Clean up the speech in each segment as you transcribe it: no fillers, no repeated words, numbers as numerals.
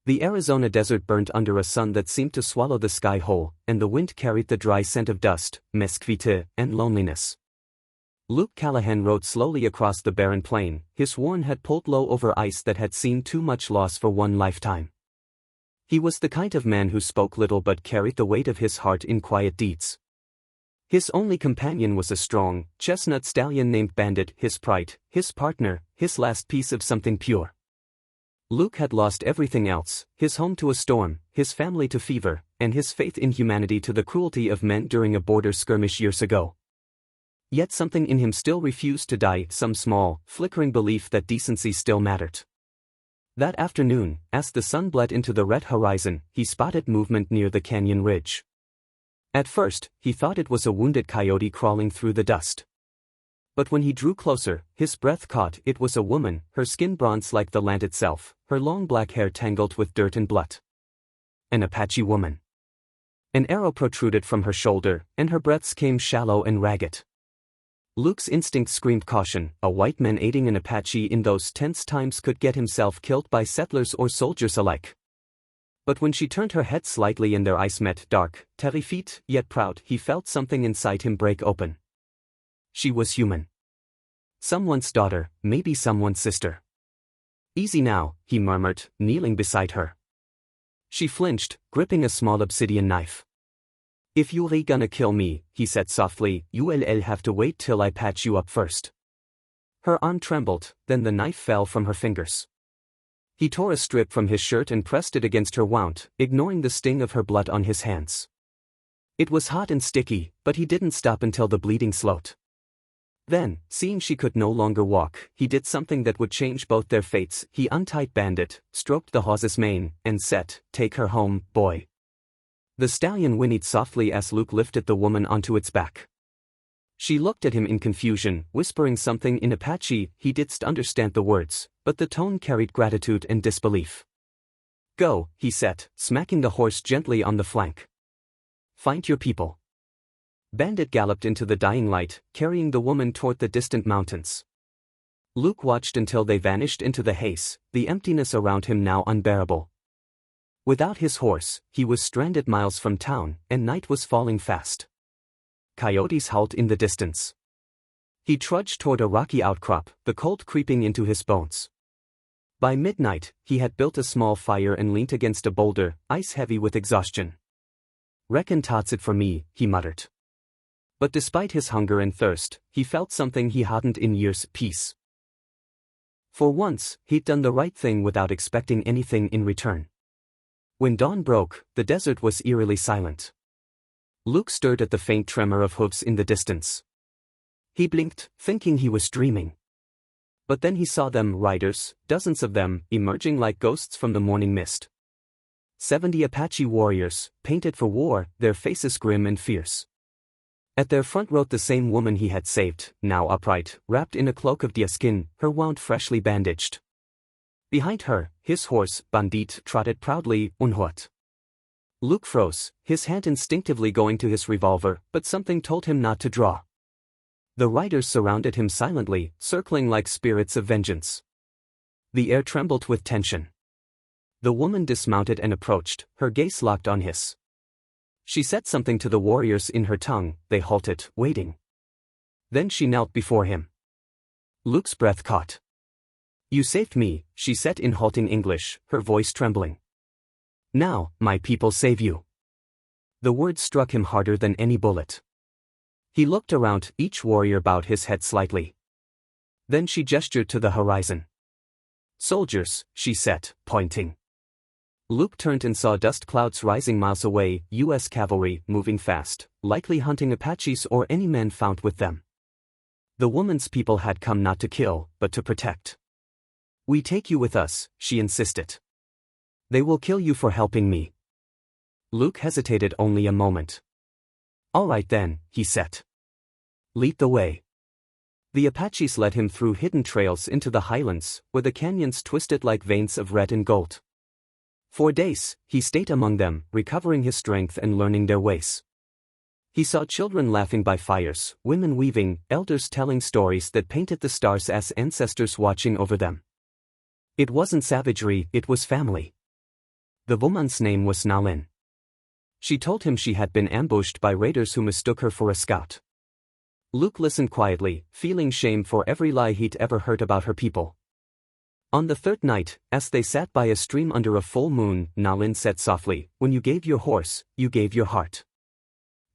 The Arizona desert burned under a sun that seemed to swallow the sky whole, and the wind carried the dry scent of dust, mesquite, and loneliness. Luke Callahan rode slowly across the barren plain, his worn head pulled low over ice that had seen too much loss for one lifetime. He was the kind of man who spoke little but carried the weight of his heart in quiet deeds. His only companion was a strong, chestnut stallion named Bandit, his pride, his partner, his last piece of something pure. Luke had lost everything else, his home to a storm, his family to fever, and his faith in humanity to the cruelty of men during a border skirmish years ago. Yet something in him still refused to die, some small, flickering belief that decency still mattered. That afternoon, as the sun bled into the red horizon, he spotted movement near the canyon ridge. At first, he thought it was a wounded coyote crawling through the dust. But when he drew closer, his breath caught. It was a woman, her skin bronze like the land itself, her long black hair tangled with dirt and blood. An Apache woman. An arrow protruded from her shoulder, and her breaths came shallow and ragged. Luke's instinct screamed caution. A white man aiding an Apache in those tense times could get himself killed by settlers or soldiers alike. But when she turned her head slightly and their eyes met, dark, terrified, yet proud, he felt something inside him break open. She was human. Someone's daughter, maybe someone's sister. "Easy now," he murmured, kneeling beside her. She flinched, gripping a small obsidian knife. "If you're gonna kill me," he said softly, "you'll have to wait till I patch you up first." Her arm trembled, then the knife fell from her fingers. He tore a strip from his shirt and pressed it against her wound, ignoring the sting of her blood on his hands. It was hot and sticky, but he didn't stop until the bleeding slowed. Then, seeing she could no longer walk, he did something that would change both their fates. He untied Bandit, stroked the horse's mane, and said, "Take her home, boy." The stallion whinnied softly as Luke lifted the woman onto its back. She looked at him in confusion, whispering something in Apache. He didn't understand the words, but the tone carried gratitude and disbelief. "Go," he said, smacking the horse gently on the flank. "Find your people." Bandit galloped into the dying light, carrying the woman toward the distant mountains. Luke watched until they vanished into the haze, the emptiness around him now unbearable. Without his horse, he was stranded miles from town, and night was falling fast. Coyotes howled in the distance. He trudged toward a rocky outcrop, the cold creeping into his bones. By midnight, he had built a small fire and leaned against a boulder, ice-heavy with exhaustion. "Reckon that's it for me," he muttered. But despite his hunger and thirst, he felt something he hadn't in years: peace. For once, he'd done the right thing without expecting anything in return. When dawn broke, the desert was eerily silent. Luke stirred at the faint tremor of hooves in the distance. He blinked, thinking he was dreaming. But then he saw them, riders, dozens of them, emerging like ghosts from the morning mist. 70 Apache warriors, painted for war, their faces grim and fierce. At their front rode the same woman he had saved, now upright, wrapped in a cloak of deerskin, her wound freshly bandaged. Behind her, his horse, Bandit, trotted proudly, unhurt. Luke froze, his hand instinctively going to his revolver, but something told him not to draw. The riders surrounded him silently, circling like spirits of vengeance. The air trembled with tension. The woman dismounted and approached, her gaze locked on his. She said something to the warriors in her tongue. They halted, waiting. Then she knelt before him. Luke's breath caught. "You saved me," she said in halting English, her voice trembling. "Now, my people save you." The words struck him harder than any bullet. He looked around, each warrior bowed his head slightly. Then she gestured to the horizon. "Soldiers," she said, pointing. Luke turned and saw dust clouds rising miles away, U.S. cavalry, moving fast, likely hunting Apaches or any men found with them. The woman's people had come not to kill, but to protect. "We take you with us," she insisted. "They will kill you for helping me." Luke hesitated only a moment. "All right then," he said. "Lead the way." The Apaches led him through hidden trails into the highlands, where the canyons twisted like veins of red and gold. For days, he stayed among them, recovering his strength and learning their ways. He saw children laughing by fires, women weaving, elders telling stories that painted the stars as ancestors watching over them. It wasn't savagery, it was family. The woman's name was Nalin. She told him she had been ambushed by raiders who mistook her for a scout. Luke listened quietly, feeling shame for every lie he'd ever heard about her people. On the third night, as they sat by a stream under a full moon, Nalin said softly, "When you gave your horse, you gave your heart.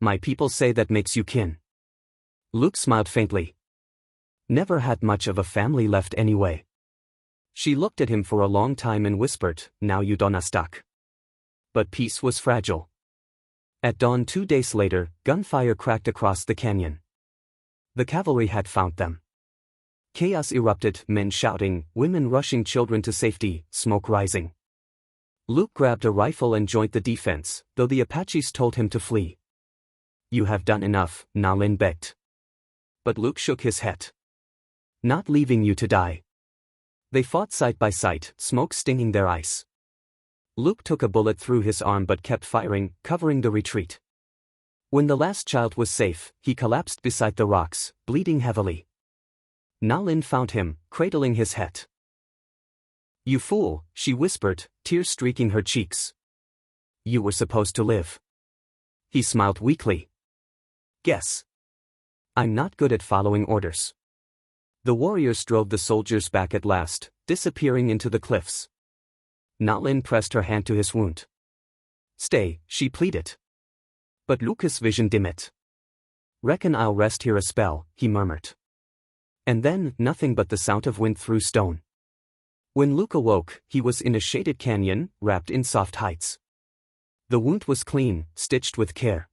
My people say that makes you kin." Luke smiled faintly. "Never had much of a family left anyway." She looked at him for a long time and whispered, "Now you donna stuck." But peace was fragile. At dawn 2 days later, gunfire cracked across the canyon. The cavalry had found them. Chaos erupted, men shouting, women rushing, children to safety, smoke rising. Luke grabbed a rifle and joined the defense, though the Apaches told him to flee. "You have done enough," Nalin begged. But Luke shook his head. "Not leaving you to die." They fought side by side, smoke stinging their eyes. Luke took a bullet through his arm but kept firing, covering the retreat. When the last child was safe, he collapsed beside the rocks, bleeding heavily. Nalin found him, cradling his head. "You fool," she whispered, tears streaking her cheeks. "You were supposed to live." He smiled weakly. "Guess. I'm not good at following orders." The warriors drove the soldiers back at last, disappearing into the cliffs. Nalin pressed her hand to his wound. "Stay," she pleaded. But Luke's vision dimmed. "Reckon I'll rest here a spell," he murmured. And then, nothing but the sound of wind through stone. When Luke awoke, he was in a shaded canyon, wrapped in soft hides. The wound was clean, stitched with care.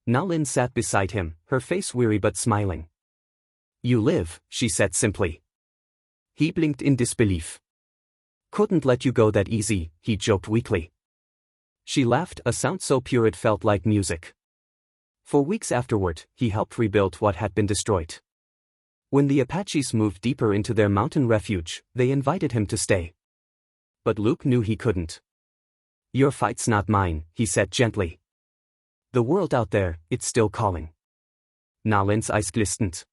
Nalin sat beside him, her face weary but smiling. "You live," she said simply. He blinked in disbelief. "Couldn't let you go that easy," he joked weakly. She laughed, a sound so pure it felt like music. For weeks afterward, he helped rebuild what had been destroyed. When the Apaches moved deeper into their mountain refuge, they invited him to stay. But Luke knew he couldn't. "Your fight's not mine," he said gently. "The world out there, it's still calling." Nalin's eyes glistened.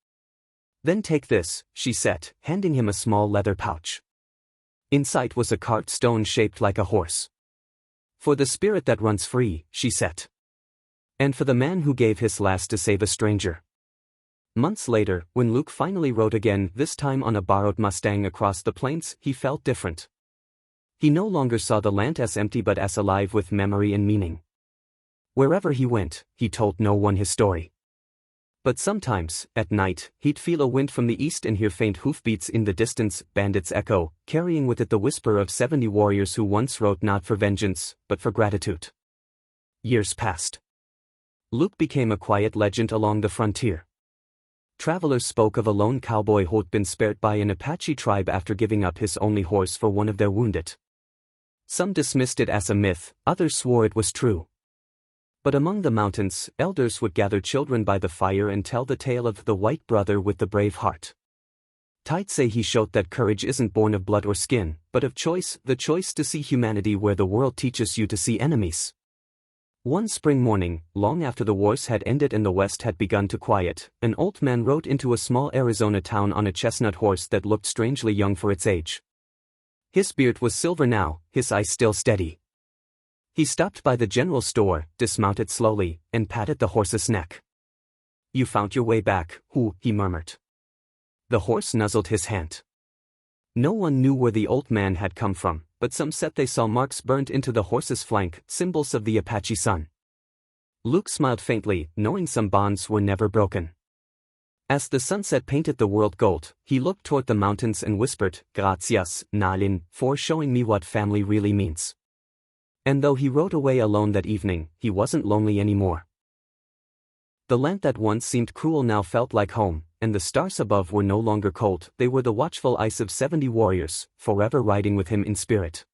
"Then take this," she said, handing him a small leather pouch. Inside was a carved stone shaped like a horse. "For the spirit that runs free," she said. "And for the man who gave his last to save a stranger." Months later, when Luke finally rode again, this time on a borrowed Mustang across the plains, he felt different. He no longer saw the land as empty but as alive with memory and meaning. Wherever he went, he told no one his story. But sometimes, at night, he'd feel a wind from the east and hear faint hoofbeats in the distance, bandits echo, carrying with it the whisper of 70 warriors who once rode not for vengeance, but for gratitude. Years passed. Luke became a quiet legend along the frontier. Travelers spoke of a lone cowboy who'd been spared by an Apache tribe after giving up his only horse for one of their wounded. Some dismissed it as a myth, others swore it was true. But among the mountains, elders would gather children by the fire and tell the tale of the white brother with the brave heart. Ti'd say he showed that courage isn't born of blood or skin, but of choice, the choice to see humanity where the world teaches you to see enemies. One spring morning, long after the wars had ended and the West had begun to quiet, an old man rode into a small Arizona town on a chestnut horse that looked strangely young for its age. His beard was silver now, his eyes still steady. He stopped by the general store, dismounted slowly, and patted the horse's neck. "You found your way back, who?" he murmured. The horse nuzzled his hand. No one knew where the old man had come from, but some said they saw marks burned into the horse's flank, symbols of the Apache sun. Luke smiled faintly, knowing some bonds were never broken. As the sunset painted the world gold, he looked toward the mountains and whispered, "Gracias, Nalin, for showing me what family really means." And though he rode away alone that evening, he wasn't lonely anymore. The land that once seemed cruel now felt like home, and the stars above were no longer cold, they were the watchful eyes of 70 warriors, forever riding with him in spirit.